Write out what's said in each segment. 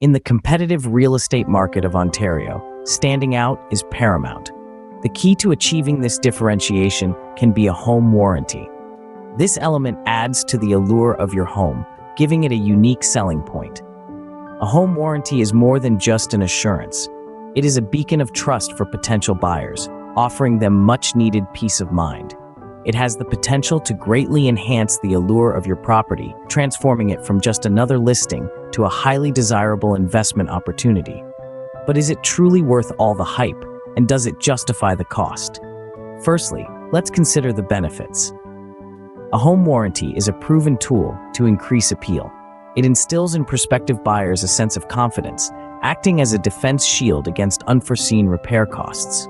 In the competitive real estate market of Ontario, standing out is paramount. The key to achieving this differentiation can be a home warranty. This element adds to the allure of your home, giving it a unique selling point. A home warranty is more than just an assurance. It is a beacon of trust for potential buyers, offering them much-needed peace of mind. It has the potential to greatly enhance the allure of your property, transforming it from just another listing to a highly desirable investment opportunity. But is it truly worth all the hype, and does it justify the cost? Firstly, let's consider the benefits. A home warranty is a proven tool to increase appeal. It instills in prospective buyers a sense of confidence, acting as a defense shield against unforeseen repair costs.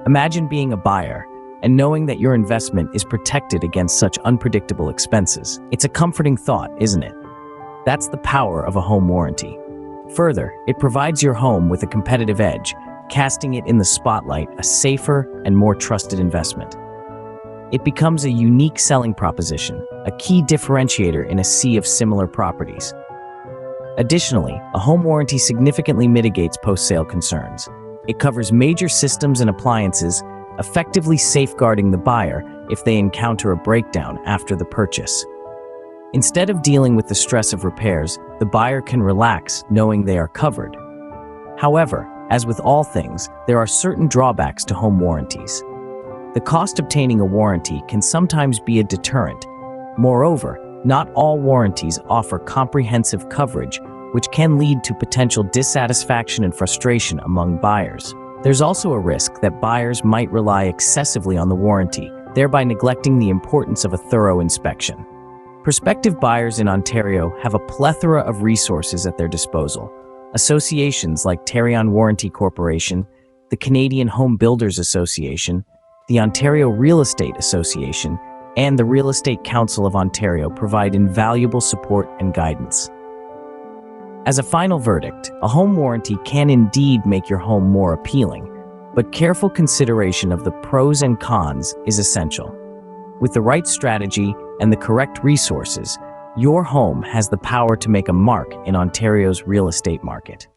Imagine being a buyer and knowing that your investment is protected against such unpredictable expenses. It's a comforting thought, isn't it? That's the power of a home warranty. Further, it provides your home with a competitive edge, casting it in the spotlight, a safer and more trusted investment. It becomes a unique selling proposition, a key differentiator in a sea of similar properties. Additionally, a home warranty significantly mitigates post-sale concerns. It covers major systems and appliances, effectively safeguarding the buyer if they encounter a breakdown after the purchase. Instead of dealing with the stress of repairs, the buyer can relax knowing they are covered. However, as with all things, there are certain drawbacks to home warranties. The cost of obtaining a warranty can sometimes be a deterrent. Moreover, not all warranties offer comprehensive coverage, which can lead to potential dissatisfaction and frustration among buyers. There's also a risk that buyers might rely excessively on the warranty, thereby neglecting the importance of a thorough inspection. Prospective buyers in Ontario have a plethora of resources at their disposal. Associations like Tarion Warranty Corporation, the Canadian Home Builders Association, the Ontario Real Estate Association, and the Real Estate Council of Ontario provide invaluable support and guidance. As a final verdict, a home warranty can indeed make your home more appealing, but careful consideration of the pros and cons is essential. With the right strategy and the correct resources, your home has the power to make a mark in Ontario's real estate market.